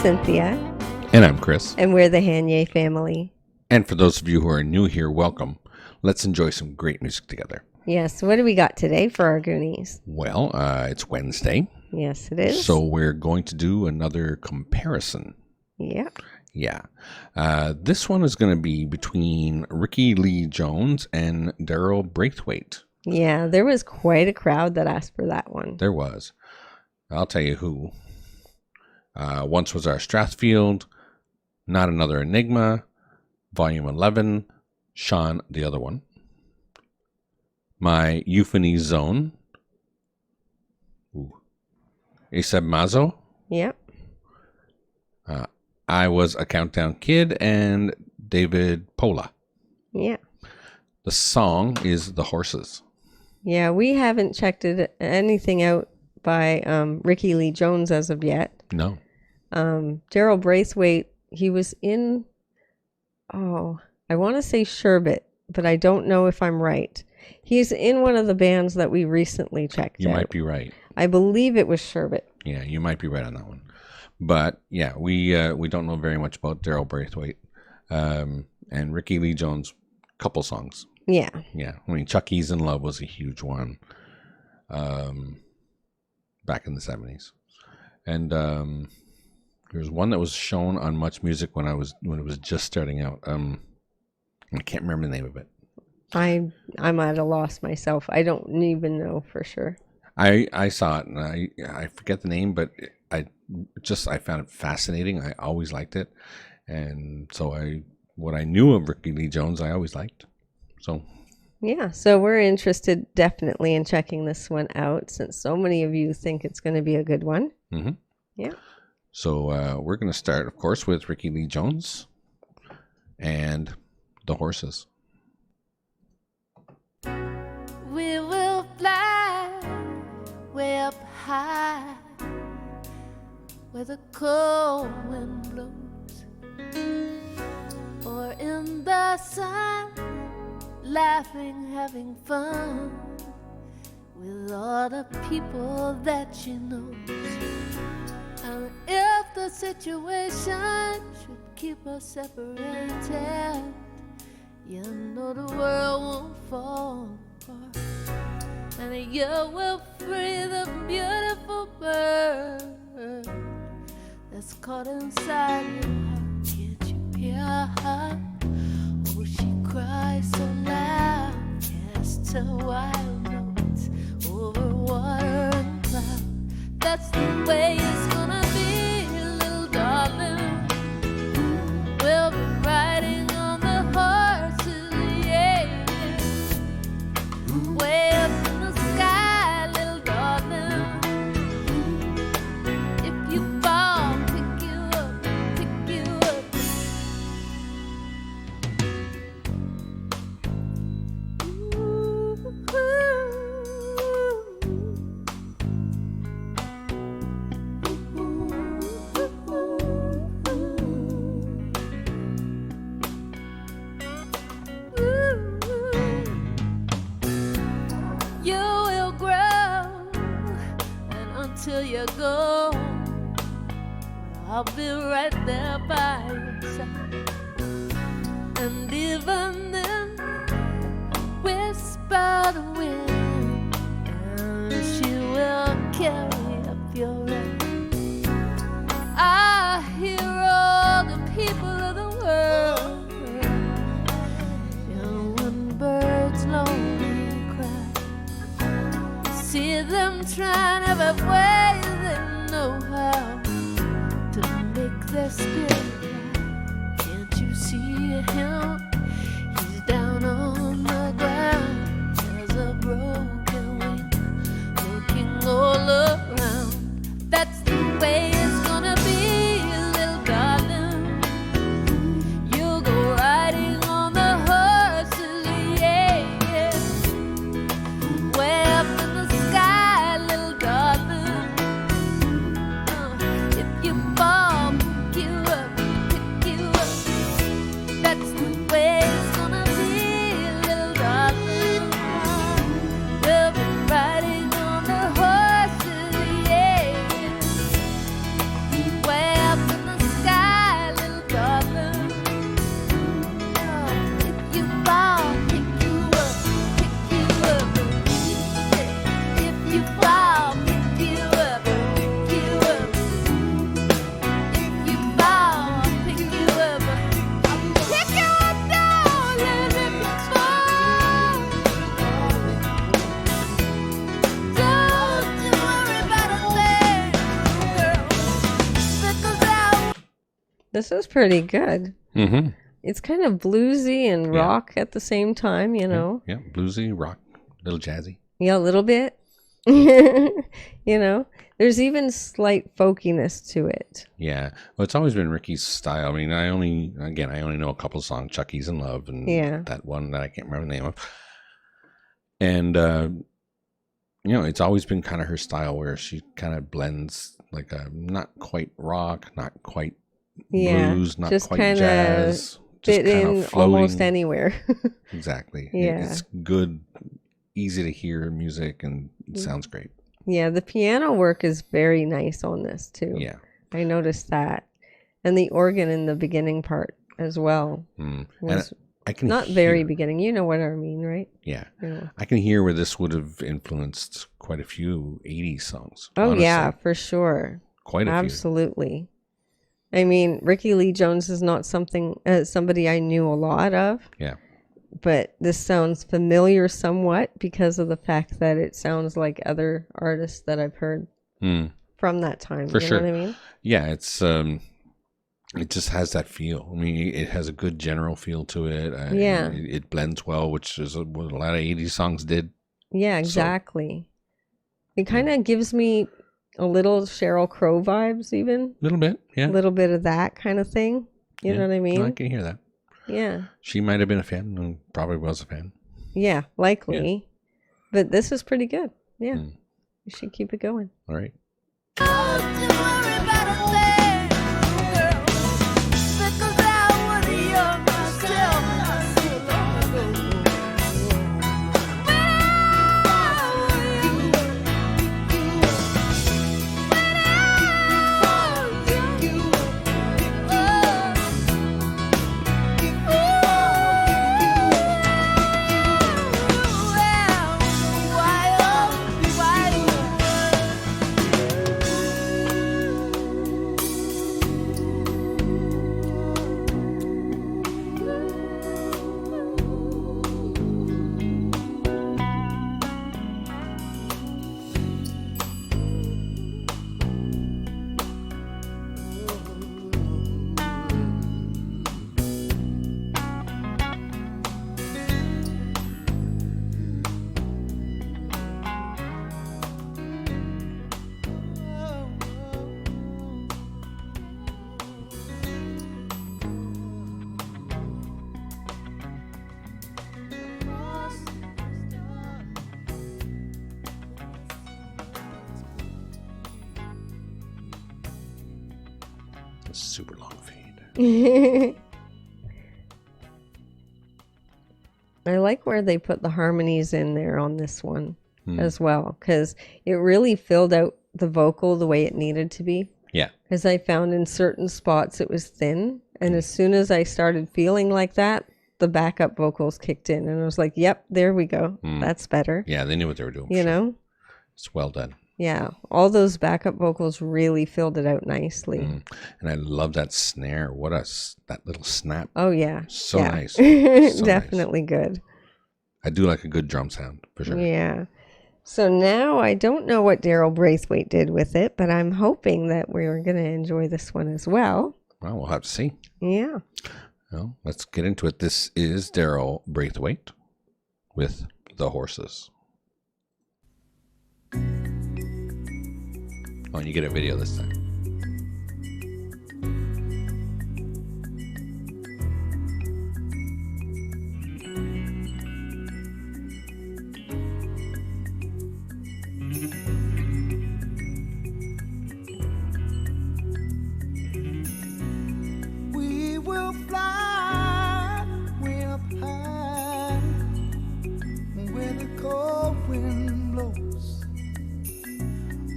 Cynthia. And I'm Chris. And we're the Hanye family. And for those of you who are new here, welcome. Let's enjoy some great music together. Yes. What do we got today for our Goonies? Well, it's Wednesday. Yes, it is. So we're going to do another comparison. Yeah. Yeah. This one is going to be between Rickie Lee Jones and Daryl Braithwaite. Yeah, there was quite a crowd that asked for that one. There was. I'll tell you who. Once Was Our Strathfield, Not Another Enigma, Volume 11, Sean, the other one, My Euphony Zone, Aseb Mazo, Yep. I Was a Countdown Kid, and David Pola. Yeah. The song is The Horses. Yeah, we haven't checked anything out by Rickie Lee Jones as of yet. No. Daryl Braithwaite, he was in, I want to say Sherbet, but I don't know if I'm right. He's in one of the bands that we recently checked out. You might be right. I believe it was Sherbet. Yeah, you might be right on that one. But yeah, we don't know very much about Daryl Braithwaite. And Rickie Lee Jones, couple songs. Yeah. Yeah. I mean, Chucky's in Love was a huge one back in the 70s. And there was one that was shown on Much Music when it was just starting out. I can't remember the name of it. I'm at a loss myself. I don't even know for sure. I saw it and I forget the name, but I found it fascinating. I always liked it. And so what I knew of Rickie Lee Jones, I always liked. So yeah, so we're interested definitely in checking this one out since so many of you think it's going to be a good one. Mm-hmm. Yeah. So we're going to start, of course, with Rickie Lee Jones and The Horses. We will fly way up high where the cold wind blows, or in the sun, laughing, having fun with all the people that she knows. And if the situation should keep us separated, you know the world won't fall apart, and you will free the beautiful bird that's caught inside your heart. Can't you hear her? Oh, she cries so loud, casts her wild notes over water and cloud. That's the way it's gonna be, little darling. We'll be riding on the horses, yeah, way up in the sky, little darling. If you fall, pick you up, pick you up. You will grow, and until you go, I'll be right there by your side. And even then, whisper the wind, and she will carry up your end. I hear all the people of the world, and when birds lonely cry, see them trying every way they know how to make their spirit fly. Can't you see him? He's down on the ground, has a broken wing, looking all around. That's the way it's gonna be, little darling. You'll go riding on the horses, yeah, yeah, way up in the sky, little darling. If you fall, pick you up, pick you up. That's the This is pretty good. Mm-hmm. It's kind of bluesy and Yeah. rock at the same time, you know. Yeah, bluesy, rock, little jazzy. Yeah, a little bit. You know, there's even slight folkiness to it. Yeah. Well, it's always been Rickie's style. I mean, I only know a couple of songs, Chucky's in Love, and Yeah. that one that I can't remember the name of. And, you know, it's always been kind of her style where she kind of blends like a not quite rock, not quite Yeah, blues, not just quite kinda jazz. Fit kind in of floating. almost anywhere. Exactly. Yeah. It's good, easy to hear music, and it Mm. sounds great. Yeah, the piano work is very nice on this too. Yeah. I noticed that. And the organ in the beginning part as well. Mm. And Was I can not very hear- beginning. You know what I mean, right? Yeah. Yeah. I can hear where this would have influenced quite a few 80s songs. Oh, honestly. yeah, for sure. Quite a few. Absolutely. I mean, Rickie Lee Jones is not somebody I knew a lot of. Yeah. But this sounds familiar somewhat because of the fact that it sounds like other artists that I've heard Mm. from that time. For you sure. know what I mean? Yeah, it just has that feel. I mean, it has a good general feel to it. Yeah. It blends well, which is what a lot of 80s songs did. Yeah, exactly. It kind of gives me a little Sheryl Crow vibes, even. A little bit, yeah. A little bit of that kind of thing. You Yeah. know what I mean? No, I can hear that. Yeah. She might have been a fan, and probably was a fan. Yeah, likely. But this is pretty good. Yeah. Mm. You should keep it going. All right. Don't you worry about a thing, girl, because I was young myself not so long ago. A super long fade. I like where they put the harmonies in there on this one Mm. as well, because it really filled out the vocal the way it needed to be. Yeah. Because I found in certain spots it was thin. And as soon as I started feeling like that, the backup vocals kicked in. And I was like, yep, there we go. Mm. That's better. Yeah, they knew what they were doing. for You sure. know? It's well done. Yeah. All those backup vocals really filled it out nicely. Mm. And I love that snare. That little snap. Oh, yeah. So Yeah. nice. So nice. Definitely good. I do like a good drum sound, for sure. Yeah. So now I don't know what Daryl Braithwaite did with it, but I'm hoping that we're going to enjoy this one as well. Well, we'll have to see. Yeah. Well, let's get into it. This is Daryl Braithwaite with The Horses. Oh, and you get a video this time. We will fly way up high where the cold wind blows.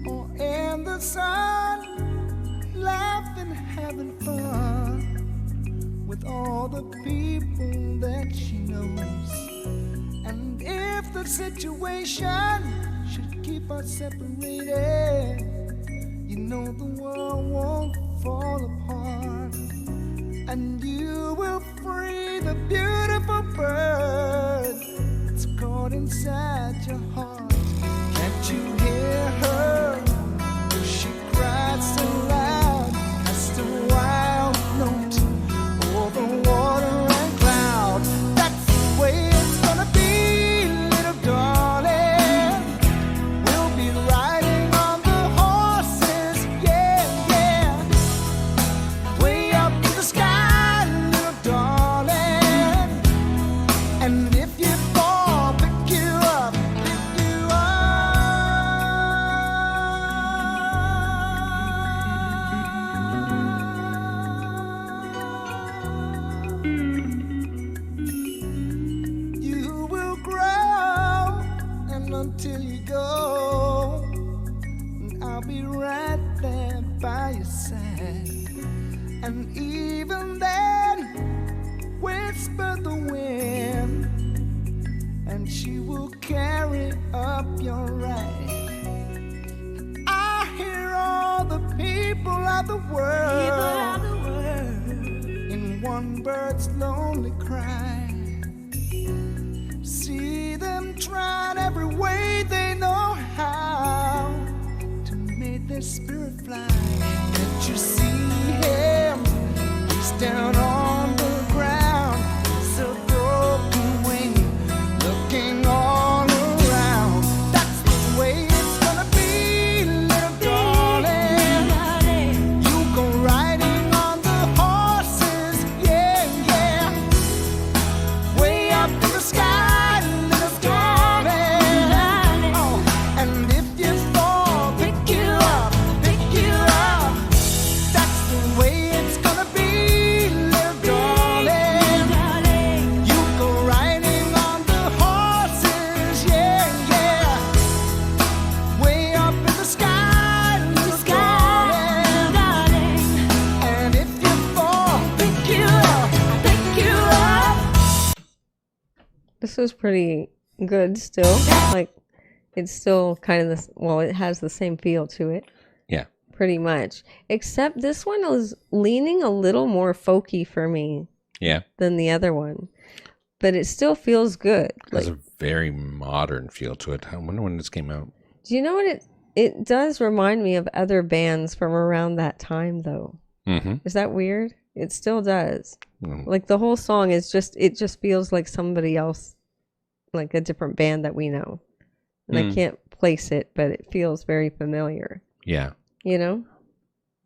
Oh, and the sun, laughing, having fun with all the people that she knows. And if the situation should keep us separated, you know the world won't fall apart. And you will free the beautiful bird that's caught inside your heart. Can't you hear her? She cried so loud as to wild no until you go, and I'll be right there by your side. And even then, whisper the wind, and she will carry up your right. I hear all the people of the world in one bird's lonely cry. See them trying every way they know how to make their spirit fly. Can't you see him? He's down on the ground, so broken wing, looking all around. That's the way it's gonna be, little darling. You go riding on the horses, yeah, yeah, way up in the sky, little darling. Oh, and if you fall, pick you up, pick you up. That's the way it's gonna be, little darling. You go riding on the horses, yeah, yeah, way up in the sky, little darling. And if you fall, pick you up, pick you up. This was pretty good still. Like, it's still kind of this, well, it has the same feel to it, Yeah. pretty much. Except this one was leaning a little more folky for me Yeah. than the other one. But it still feels good. It has Like, a very modern feel to it. I wonder when this came out. do you know what it does remind me of other bands from around that time though. Mm-hmm. Is that weird? It still does. Mm. Like the whole song is just, it just feels like somebody else, like a different band that we know. And I can't place it, but it feels very familiar, Yeah. you know?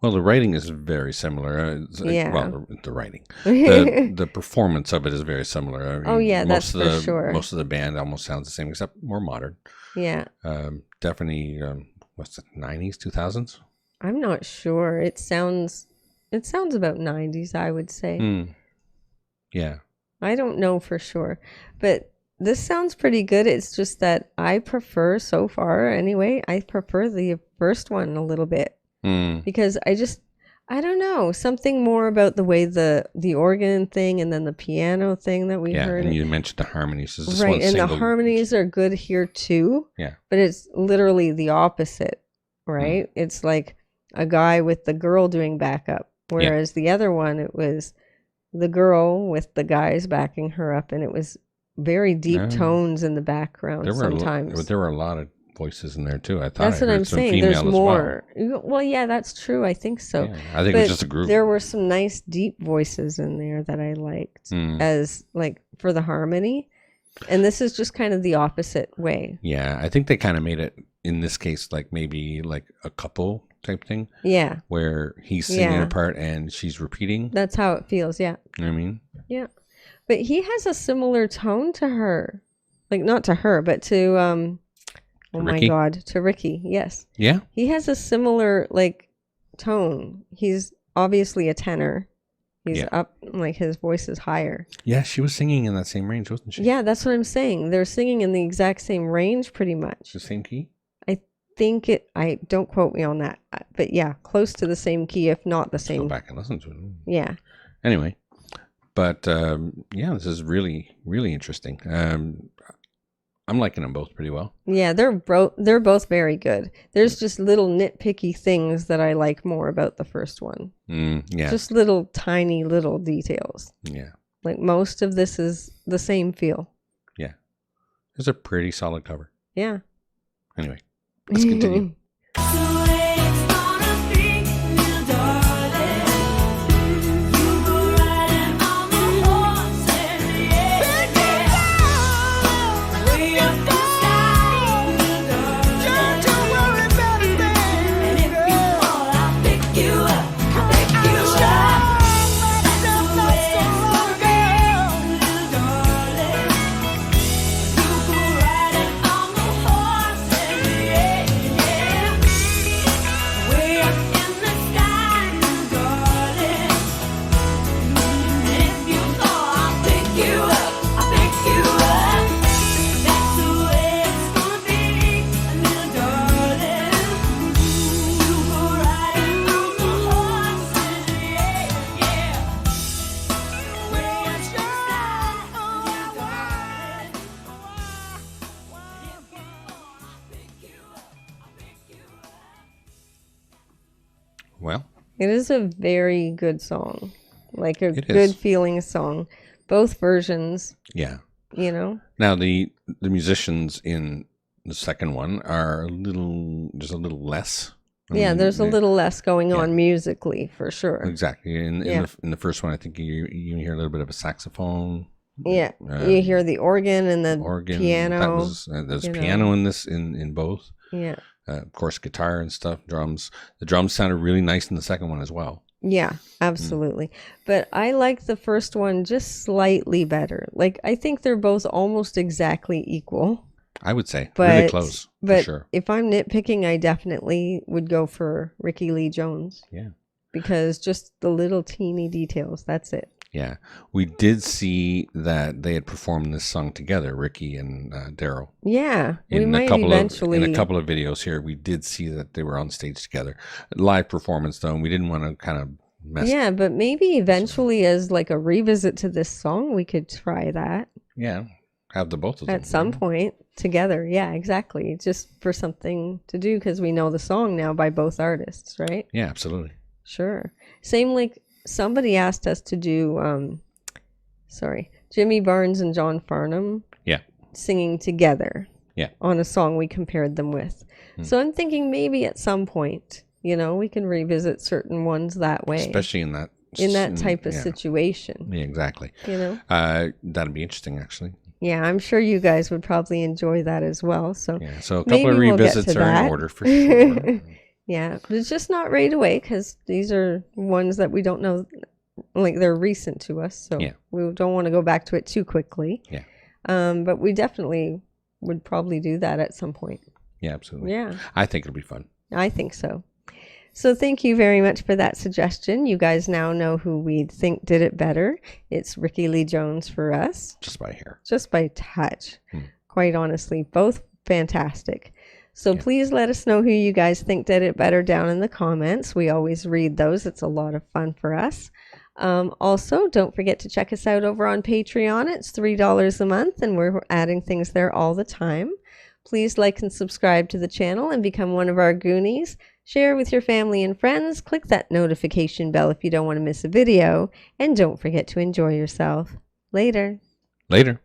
Well, the writing is very similar. Yeah. Well, the writing, the performance of it is very similar. I mean, Oh, yeah, that's most of for sure. Most of the band almost sounds the same, except more modern. Yeah. Definitely, what's it, 90s, 2000s? I'm not sure. It sounds about 90s, I would say. Mm. Yeah. I don't know for sure. But this sounds pretty good. It's just that I prefer, so far anyway, I prefer the first one a little bit. Mm. Because I don't know, something more about the way the organ thing and then the piano thing that we Yeah, heard. and you mentioned the harmonies. Is this Right, one and the single? harmonies are good here too. Yeah. But it's literally the opposite, right? It's like a guy with the girl doing backup, whereas the other one, it was the girl with the guys backing her up, and it was very deep tones in the background sometimes. There were a lot of voices in there too. I thought That's I what heard I'm some saying. female There's as more. Well, yeah, that's true. I think so. Yeah, I think But it was just a group. there were some nice deep voices in there that I liked as like for the harmony. And this is just kind of the opposite way. Yeah, I think they kind of made it in this case like maybe like a couple type thing Yeah, where he's singing Yeah. a part and she's repeating. that's how it feels. Yeah. You know what I mean? Yeah. But he has a similar tone to her. Like not to her, but to oh my Rickie? God, to Rickie. Yes. Yeah. He has a similar like tone. He's obviously a tenor. He's Yeah. up, like his voice is higher. Yeah, she was singing in that same range, wasn't she? Yeah, that's what I'm saying. They're singing in the exact same range pretty much. The same key? I don't quote me on that, but yeah, close to the same key, if not the Go same. back and listen to it. Yeah. Anyway, but yeah, this is really, really interesting. I'm liking them both pretty well. Yeah, they're both very good. There's just little nitpicky things that I like more about the first one. Yeah. Just little tiny little details. Yeah. Like most of this is the same feel. Yeah. It's a pretty solid cover. Yeah. Anyway, let's continue. That's the way Well, It is a very good song. Like a It good is. feeling song. Both versions, yeah. you know. Now the musicians in the second one are just a little less. I Yeah, mean, there's a little less going yeah. on musically for sure. Exactly. Yeah. In the first one, I think you hear a little bit of a saxophone. Yeah. You hear the organ and the Organ. piano. That was there's you know. piano in this in both. Yeah. Of course, guitar and stuff, drums. The drums sounded really nice in the second one as well. Yeah, absolutely. But I like the first one just slightly better. Like I think they're both almost exactly equal. I would say But really close but for sure. if I'm nitpicking, I definitely would go for Rickie Lee Jones. Yeah. Because just the little teeny details, that's it. Yeah, we did see that they had performed this song together, Rickie and Daryl. Yeah, we In might eventually. in a couple of videos here, we did see that they were on stage together. Live performance, though, and we didn't want to kind of mess. Yeah, but maybe eventually, as like a revisit to this song, we could try that Yeah, have the both of them at some point together. Yeah, exactly. Just for something to do because we know the song now by both artists, right? Yeah, absolutely. Sure. Same like somebody asked us to do, Jimmy Barnes and John Farnham. Yeah. Singing together. Yeah. On a song we compared them with. So I'm thinking maybe at some point, we can revisit certain ones that way. Especially in that type of situation. Yeah, exactly. That'd be interesting, actually. Yeah, I'm sure you guys would probably enjoy that as well. So Yeah, so a maybe couple of we'll get revisits to are that. in order for sure. Yeah, but it's just not right away because these are ones that we don't know, like they're recent to us. So Yeah. we don't want to go back to it too quickly. Yeah. But we definitely would probably do that at some point. Yeah, absolutely. Yeah, I think it'll be fun. I think so. So thank you very much for that suggestion. You guys now know who we think did it better. It's Rickie Lee Jones for us. Just by hair. Just by touch. Quite honestly, both fantastic. So please let us know who you guys think did it better down in the comments. We always read those. It's a lot of fun for us. Also, don't forget to check us out over on Patreon. It's $3 a month, and we're adding things there all the time. Please like and subscribe to the channel and become one of our Goonies. Share with your family and friends. Click that notification bell if you don't want to miss a video. And don't forget to enjoy yourself. Later. Later.